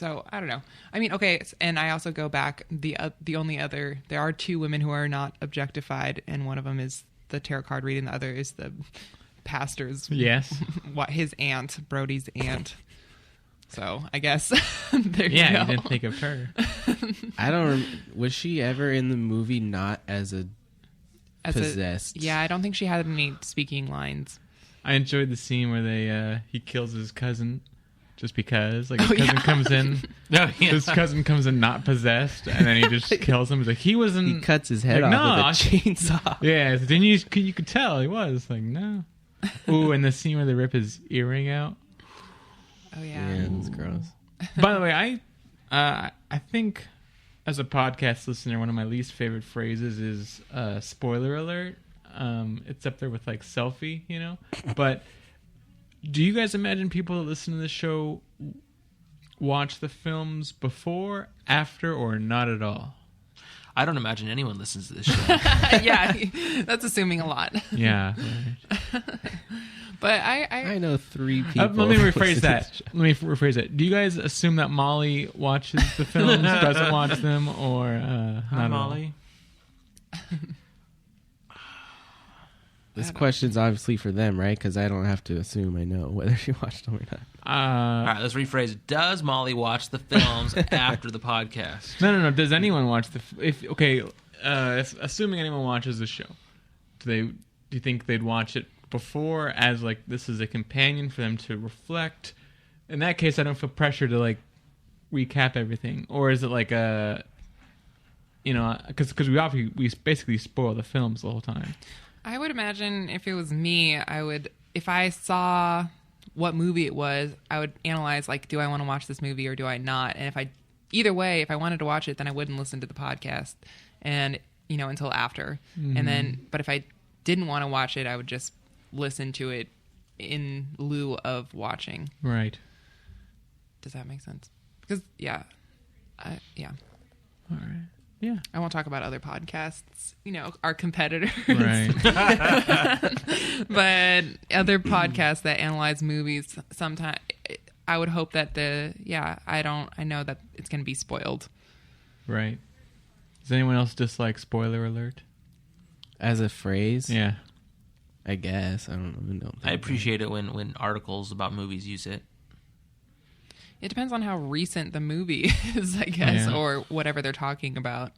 So I don't know. I mean, okay, and I also go back. The only other, there are two women who are not objectified, and one of them is the tarot card reading. The other is the pastor's. Yes. His aunt, Brody's aunt. So I guess there you go. You didn't think of her. I don't. Was she ever in the movie not as possessed? Yeah, I don't think she had any speaking lines. I enjoyed the scene where he kills his cousin. Just because, like, his cousin comes in, his cousin comes in not possessed, and then he just kills him. He's like, he cuts his head off with a chainsaw. Yeah, then you could tell he was like, no. Ooh, and the scene where they rip his earring out. Oh yeah, yeah, that's gross. By the way, I think as a podcast listener, one of my least favorite phrases is spoiler alert. It's up there with like selfie, but. Do you guys imagine people that listen to this show watch the films before, after, or not at all? I don't imagine anyone listens to this show. Yeah, that's assuming a lot. Yeah. Right. But I know 3 people. Let me rephrase that. Do you guys assume that Molly watches the films, doesn't watch them, or not Molly? This question's obviously for them, right? Because I don't have to assume I know whether she watched them or not. All right, let's rephrase it. Does Molly watch the films after the podcast? No. Does anyone watch assuming anyone watches the show, do you think they'd watch it before as like this is a companion for them to reflect? In that case, I don't feel pressure to like recap everything, or is it like a, because we basically spoil the films the whole time. I would imagine if it was me, if I saw what movie it was, I would analyze, like, do I want to watch this movie or do I not? And either way, if I wanted to watch it, then I wouldn't listen to the podcast and, until after. Mm-hmm. And then, but if I didn't want to watch it, I would just listen to it in lieu of watching. Right. Does that make sense? Because, yeah. Yeah. All right. Yeah. I won't talk about other podcasts, our competitors. Right. But other podcasts that analyze movies, sometimes I would hope that I know that it's going to be spoiled. Right. Does anyone else dislike spoiler alert? As a phrase? Yeah. I guess. I don't know. I appreciate it when articles about movies use it. It depends on how recent the movie is, I guess, or whatever they're talking about.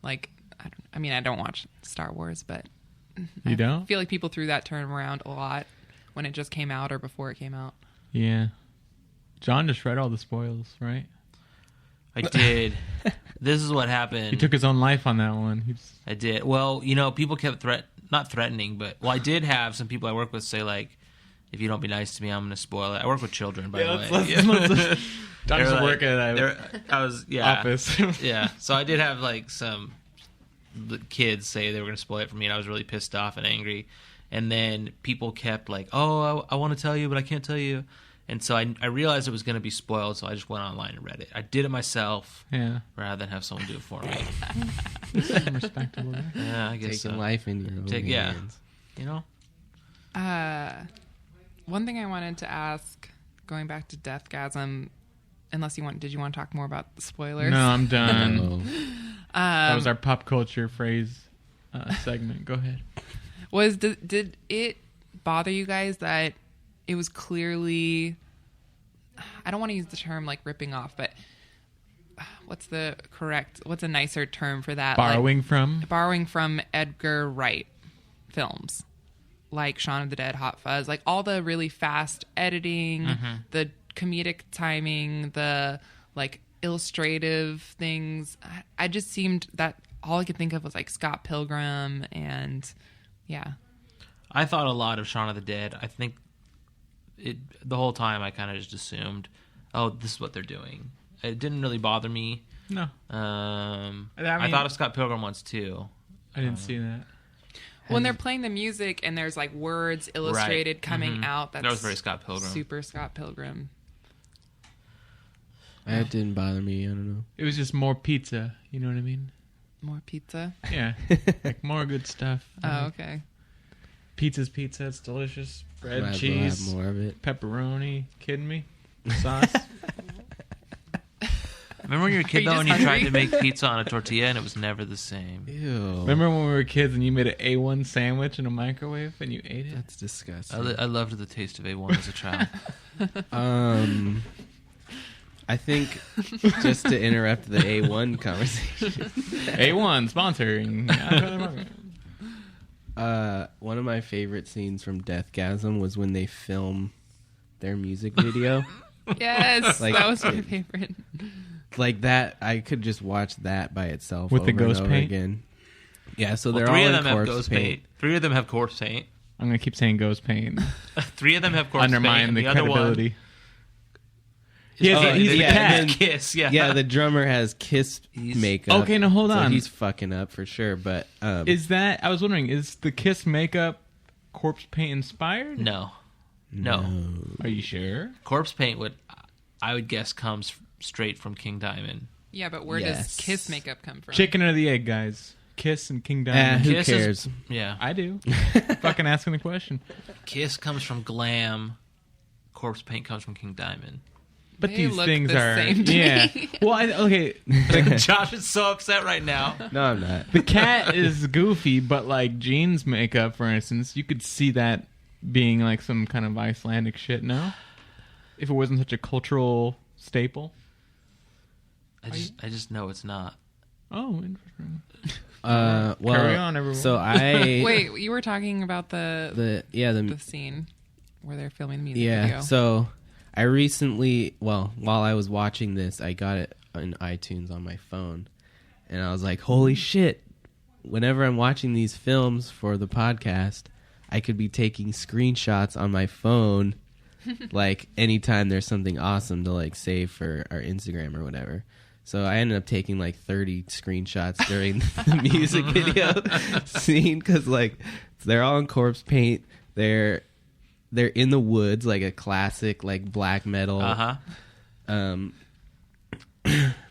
Like, I don't watch Star Wars, but I feel like people threw that term around a lot when it just came out or before it came out. Yeah. John just read all the spoils, right? I did. This is what happened. He took his own life on that one. I did. Well, people kept not threatening, but I did have some people I work with say, like, if you don't be nice to me, I'm going to spoil it. I work with children, by the way. John used to work at office. Yeah. So I did have like some kids say they were going to spoil it for me, and I was really pissed off and angry. And then people kept like, "Oh, I want to tell you, but I can't tell you." And so I realized it was going to be spoiled, so I just went online and read it. I did it myself, rather than have someone do it for me. Respectable. Yeah, I guess taking life in your own hands. One thing I wanted to ask, going back to Deathgasm, did you want to talk more about the spoilers? No, I'm done. That was our pop culture phrase segment. Go ahead. Did it bother you guys that it was clearly, I don't want to use the term like ripping off, but what's a nicer term for that? Borrowing from Edgar Wright films. Like Shaun of the Dead, Hot Fuzz, like all the really fast editing, the comedic timing, the like illustrative things. I just seemed that all I could think of was like Scott Pilgrim and I thought a lot of Shaun of the Dead. I think the whole time I kind of just assumed, oh, this is what they're doing. It didn't really bother me. No. I thought of Scott Pilgrim once too. I didn't see that. When they're playing the music and there's like words illustrated coming out, that was very Scott Pilgrim. Super Scott Pilgrim. That didn't bother me. I don't know. It was just more pizza. You know what I mean? More pizza? Yeah. Like more good stuff. Oh, okay. Pizza's pizza. It's delicious. Bread, Glad cheese. we'll have more of it. Pepperoni. Kidding me? Sauce. Remember when you were a kid, you though, and just you tried hungry? to make pizza on a tortilla and it was never the same? Ew. Remember when we were kids and you made an A1 sandwich in a microwave and you ate it? That's disgusting. I loved the taste of A1 as a child. I think just to interrupt the A1 conversation, A1 sponsoring. one of my favorite scenes from Deathgasm was when they film their music video. Yes, Like- that was my favorite. Like that, I could just watch that by itself With the over and ghost over paint? again. Yeah, so Well, they're three all of in them have corpse ghost paint. paint. 3 of them have corpse paint. I'm going to keep saying ghost paint. 3 of them have corpse Undermine paint. the And the other one credibility. is He's the cat. and then- Kiss. Yeah. Yeah, the drummer has Kiss He's- makeup. Okay, now hold so on. he's fucking up for sure. But Is that, I was wondering, is the Kiss makeup corpse paint inspired? No. Are you sure? Corpse paint I would guess, comes straight from King Diamond. Yeah, but where Yes. does Kiss makeup come from? Chicken or the egg, guys? Kiss and King Diamond. who Kiss is- cares? Yeah. I do. Fucking asking the question. Kiss comes from Glam. Corpse paint comes from King Diamond. But They these look things the are same to yeah. me. Well, okay. Josh is so upset right now. No, I'm not. The cat is goofy, but like Jean's makeup, for instance, you could see that being like some kind of Icelandic shit. No, if it wasn't such a cultural staple. I just know it's not. Oh, interesting. Well, Carry on, everyone. So I Wait, you were talking about the the scene where they're filming the music yeah. video. So I recently, while I was watching this, I got it on iTunes on my phone, and I was like, "Holy shit!" Whenever I'm watching these films for the podcast, I could be taking screenshots on my phone, like anytime there's something awesome to like save for our Instagram or whatever. So I ended up taking like 30 screenshots during the music video scene because like they're all in corpse paint. They're in the woods, like a classic like black metal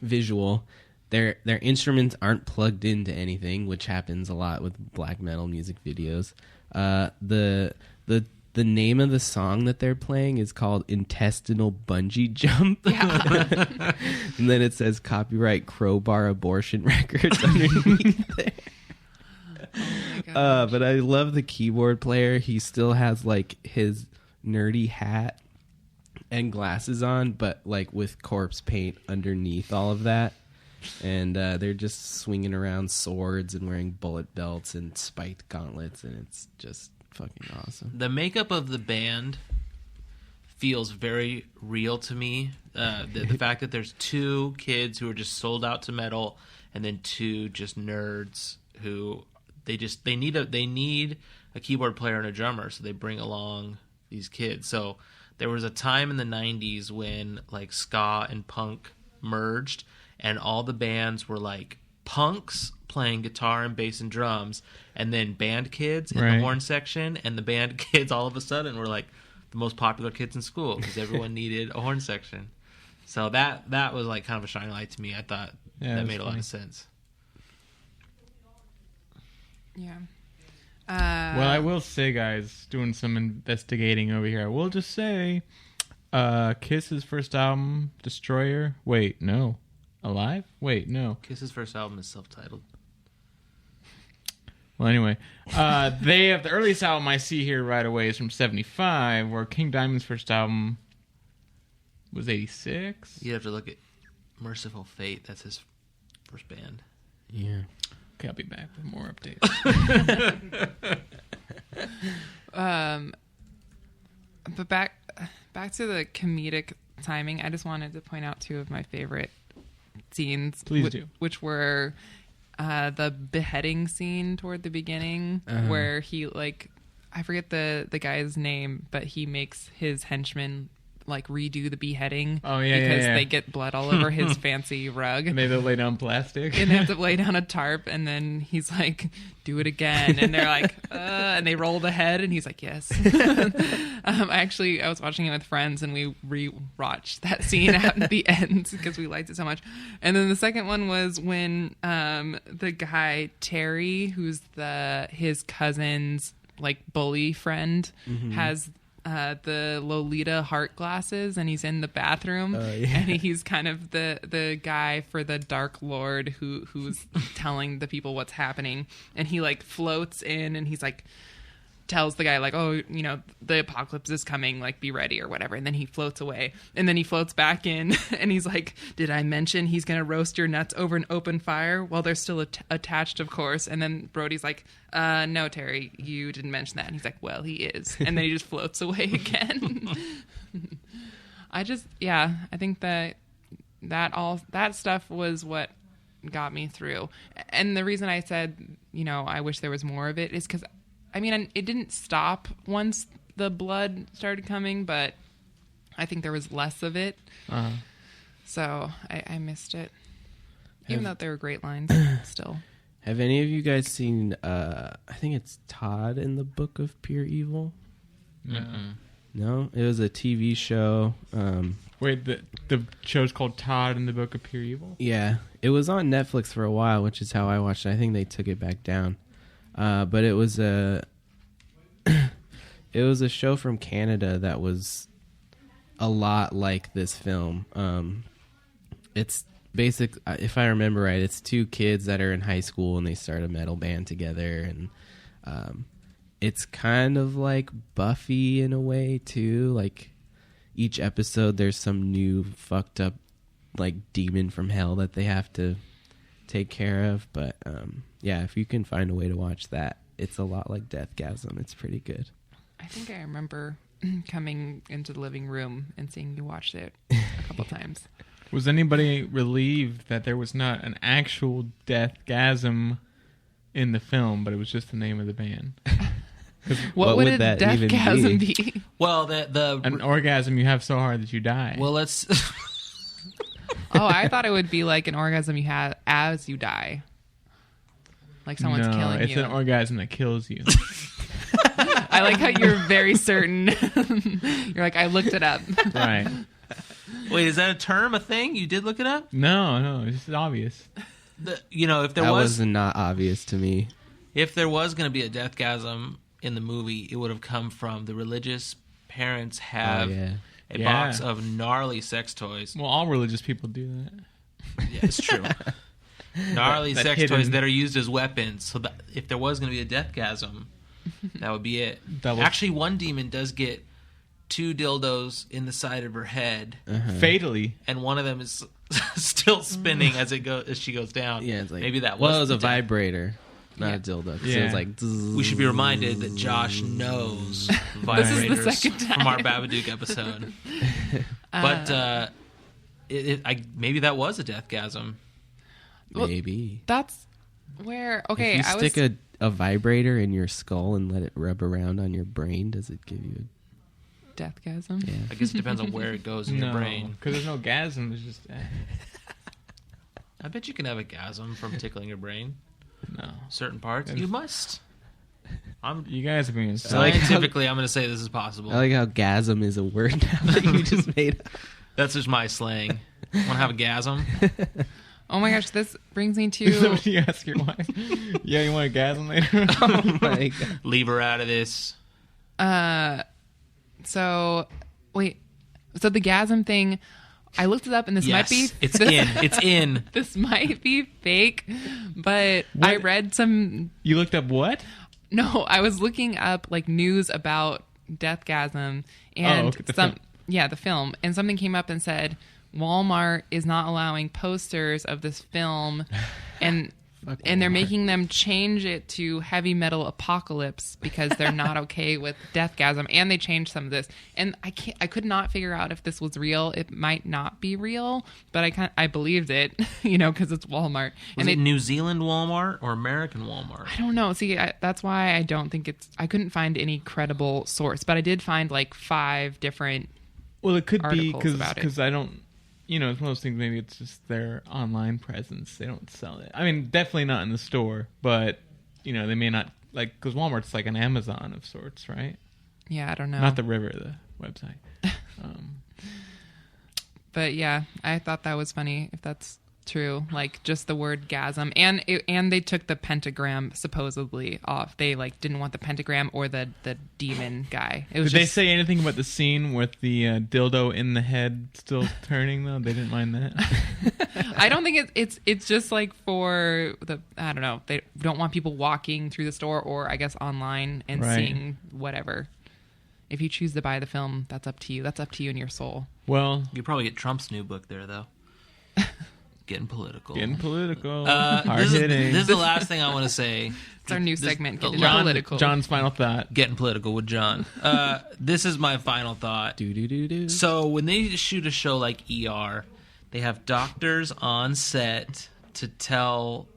visual. Their instruments aren't plugged into anything, which happens a lot with black metal music videos. The name of the song that they're playing is called Intestinal Bungee Jump. Yeah. And then it says copyright Crowbar Abortion Records underneath there. Oh my God. But I love the keyboard player. He still has like his nerdy hat and glasses on, but like with corpse paint underneath all of that. And they're just swinging around swords and wearing bullet belts and spiked gauntlets, and it's just fucking awesome. The makeup of the band feels very real to me. The fact that there's 2 kids who are just sold out to metal, and then 2 just nerds who they need a keyboard player and a drummer, so they bring along these kids. So there was a time in the 90s when like ska and punk merged, and all the bands were like punks playing guitar and bass and drums, and then band kids in the horn section, and the band kids all of a sudden were like the most popular kids in school because everyone needed a horn section. So that was like kind of a shining light to me. I thought that made a lot of sense. Yeah. Well, I will say, guys, doing some investigating over here, I will just say, Kiss's first album, Destroyer. Wait, no. Alive? Wait, no. Kiss's first album is self-titled. Well, anyway, they have the earliest album I see here right away is from '75, where King Diamond's first album was '86. You have to look at Merciful Fate. That's his first band. Yeah. Okay, I'll be back with more updates. But back to the comedic timing, I just wanted to point out 2 of my favorite scenes. Please do. Which were the beheading scene toward the beginning, where he like, I forget the guy's name, but he makes his henchmen like redo the beheading. Oh, yeah, because yeah. they get blood all over his fancy rug. And they lay down plastic. And they have to lay down a tarp, and then he's like, do it again. And they're like, and they roll the head, and he's like, yes. I was watching it with friends, and we re-watched that scene at the end because we liked it so much. And then the second one was when the guy, Terry, who's his cousin's like bully friend, has the Lolita heart glasses, and he's in the bathroom, and he's kind of the guy for the Dark Lord who's telling the people what's happening, and he like floats in, and he's like tells the guy like, oh, you know, the apocalypse is coming, like be ready or whatever, and then he floats away, and then he floats back in, and he's like, did I mention he's gonna roast your nuts over an open fire? Well, they're still attached, of course. And then Brody's like, no, Terry, you didn't mention that. And he's like, well, he is. And then he just floats away again. I think that stuff was what got me through. And the reason I said, you know, I wish there was more of it is because, I mean, it didn't stop once the blood started coming, but I think there was less of it. Uh-huh. So I missed it. Even though they were great lines, still. Have any of you guys seen, I think it's Todd in the Book of Pure Evil? No? It was a TV show. Wait, the show's called Todd in the Book of Pure Evil? Yeah. It was on Netflix for a while, which is how I watched it. I think they took it back down. But it was a show from Canada that was a lot like this film. It's basic, if I remember right, it's two kids that are in high school and they start a metal band together, and it's kind of like Buffy in a way too. Like each episode, there's some new fucked up like demon from hell that they have to take care of. But yeah, if you can find a way to watch that, it's a lot like Deathgasm. It's pretty good. I think I remember coming into the living room and seeing you watch it a couple times. Was anybody relieved that there was not an actual Deathgasm in the film, but it was just the name of the band? What would that Deathgasm be? Well, an orgasm you have so hard that you die. Well, let's. Oh, I thought it would be like an orgasm you have as you die. Like someone's killing you. It's an orgasm that kills you. I like how you're very certain. You're like, I looked it up. Right. Wait, is that a term, a thing? You did look it up? No, it's just obvious. If there was not obvious to me. If there was going to be a Deathgasm in the movie, it would have come from the religious parents have a box of gnarly sex toys. Well, all religious people do that. Yeah, it's true. Gnarly sex toys that are used as weapons. So that if there was going to be a Deathgasm, that would be it. Actually, one demon does get 2 dildos in the side of her head, fatally, and one of them is still spinning as she goes down. Yeah, it's like, maybe that was. Well, it was a vibrator, not a dildo. Yeah. So it was like. We should be reminded that Josh knows vibrators this is the second time. from our Babadook episode. But maybe that was a Deathgasm. Maybe. That's where if you stick a vibrator in your skull and let it rub around on your brain, does it give you a Deathgasm? Yeah. I guess it depends on where it goes in your brain. Because there's no gasm. It's just. I bet you can have a gasm from tickling your brain. No. Certain parts. You must. You guys are being scientifically. I'm going to say this is possible. I like how gasm is a word now that you just made up. That's just my slang. Want to have a gasm? Oh my gosh, this brings me to... Is that what you ask your wife? Yeah, you want a gasm later? Oh my God. Leave her out of this. So the gasm thing, I looked it up, and this might be... It's in. This might be fake, but what? I read some... You looked up what? No, I was looking up like news about Deathgasm, and the film, and something came up and said Walmart is not allowing posters of this film, and they're making them change it to Heavy Metal Apocalypse because they're not okay with Deathgasm, and they changed some of this, and I could not figure out if this was real. It might not be real, but I believed it, because it's Walmart. Was it New Zealand Walmart or American Walmart? I don't know. See, that's why I don't think I couldn't find any credible source, but I did find like 5 different. Well, it could be because I don't. It's one of those things, maybe it's just their online presence. They don't sell it. I mean, definitely not in the store, but, they may not, because Walmart's like an Amazon of sorts, right? Yeah, I don't know. Not the river, the website. But yeah, I thought that was funny. If that's True, like just the word gasm, and they took the pentagram supposedly off. They like didn't want the pentagram or the demon guy. It was Did they say anything about the scene with the dildo in the head still turning though? They didn't mind that. I don't think it's just like for the, I don't know. They don't want people walking through the store or I guess online and seeing whatever. If you choose to buy the film, that's up to you. That's up to you and your soul. Well, You probably get Trump's new book there, though. Getting political. Hard hitting. This is the last thing I want to say. It's our new segment. Getting John, political. John's final thought. Getting political with John. This is my final thought. Do. So when they shoot a show like ER, they have doctors on set to tell.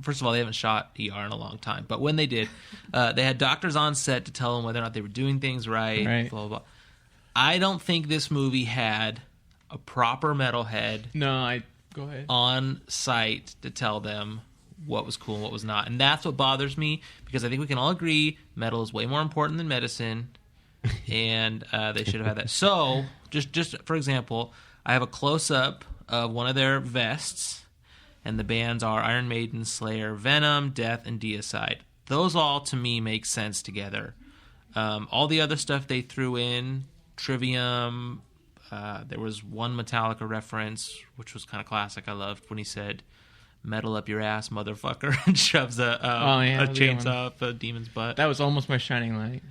First of all, they haven't shot ER in a long time, but when they did, they had doctors on set to tell them whether or not they were doing things right. Blah blah blah. I don't think this movie had a proper metalhead. No, go ahead. On site to tell them what was cool and what was not. And that's what bothers me, because I think we can all agree metal is way more important than medicine, and they should have had that. So, just for example, I have a close-up of one of their vests, and the bands are Iron Maiden, Slayer, Venom, Death, and Deicide. Those all, to me, make sense together. All the other stuff they threw in, Trivium... there was one Metallica reference, which was kind of classic. I loved when he said, "Metal up your ass, motherfucker," and shoves a chainsaw up a demon's butt. That was almost my shining light.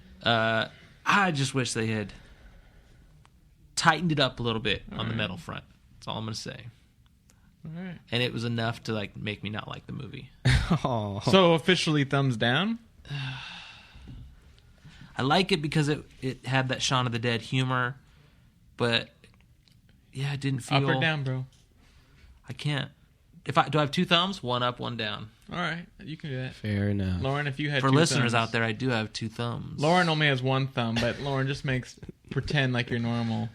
I just wish they had tightened it up a little bit on the metal front. That's all I'm going to say. All right. And it was enough to like make me not like the movie. So officially thumbs down? I like it because it had that Shaun of the Dead humor, but yeah, it didn't feel... Up or down, bro? I can't. Do I have two thumbs? One up, one down. All right, you can do that. Fair enough. Lauren, if you had For two listeners thumbs. out there, I do have two thumbs. Lauren only has one thumb, but Lauren just pretend like you're normal.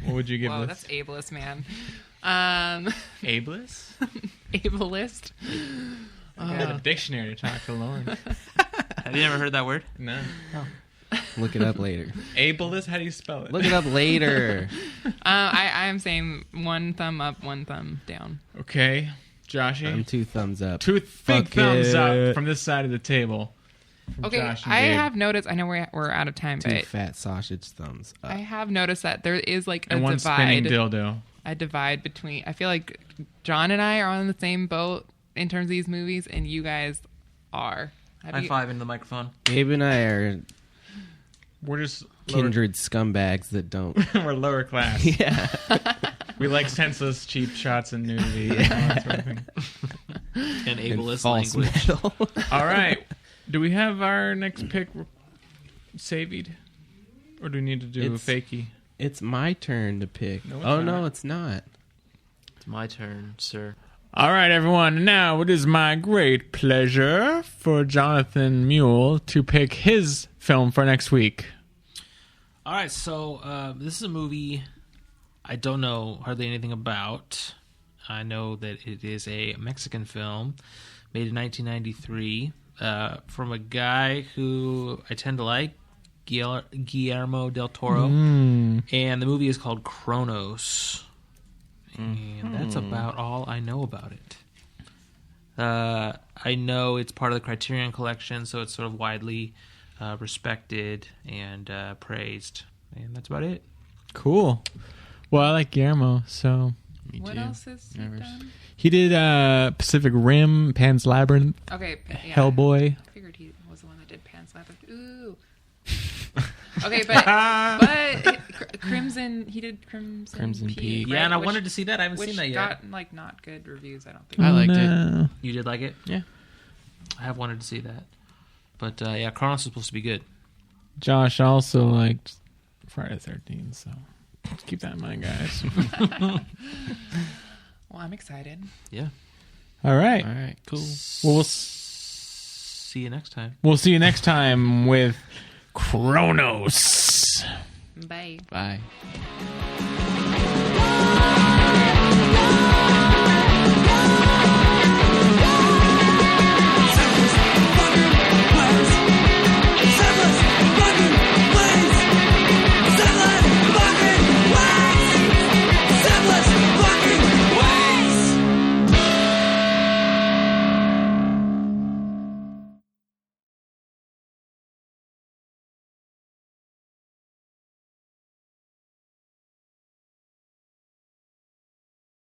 What would you give Whoa, this? that's ableist, man. Ableist? Ableist. I got a dictionary to talk to Lauren. Have you ever heard that word? No. Look it up later. Ableist? How do you spell it? Look it up later. I am saying one thumb up, one thumb down. Okay. Joshy? I'm two thumbs up. Two big Fuck thumbs it. up from this side of the table. Okay, Josh and I Gabe. have noticed. I know we're out of time, Two but fat sausage thumbs up. I have noticed that there is like a And one spinning divide. dildo. A divide between. I feel like John and I are on the same boat in terms of these movies, and you guys are. High five into the microphone. Gabe and I are We're just kindred scumbags that don't. we're lower class. Yeah. We like senseless, cheap shots and nudity. And all that sort of thing. And and ableist false language. metal. All right. Do we have our next pick saved? Or do we need to do a fakie? It's my turn to pick. No, it's No, not. it's not. It's my turn, sir. All right, everyone. Now it is my great pleasure for Jonathan Mule to pick his film for next week. All right, so this is a movie I don't know hardly anything about. I know that it is a Mexican film made in 1993 from a guy who I tend to like, Guillermo del Toro. And the movie is called Kronos. And that's about all I know about it. I know it's part of the Criterion Collection, so it's sort of widely respected and praised. And that's about it. Cool. Well, I like Guillermo, so... Me What too. else is he done? He did Pacific Rim, Pan's Labyrinth, Okay, yeah. Hellboy. I figured he was the one that did Pan's Labyrinth. Ooh. Okay, but Crimson. He did Crimson Peak. Yeah, right? and I Which- wanted to see that. I haven't which seen that yet. got like not good reviews. I don't think. I liked it. No. You did like it? Yeah. I have wanted to see that. But yeah, Kronos is supposed to be good. Josh also liked Friday the 13th, so just keep that in mind, guys. Well, I'm excited. Yeah. All right. All right, cool. Well, See you next time. we'll see you next time with Kronos. Bye. Bye.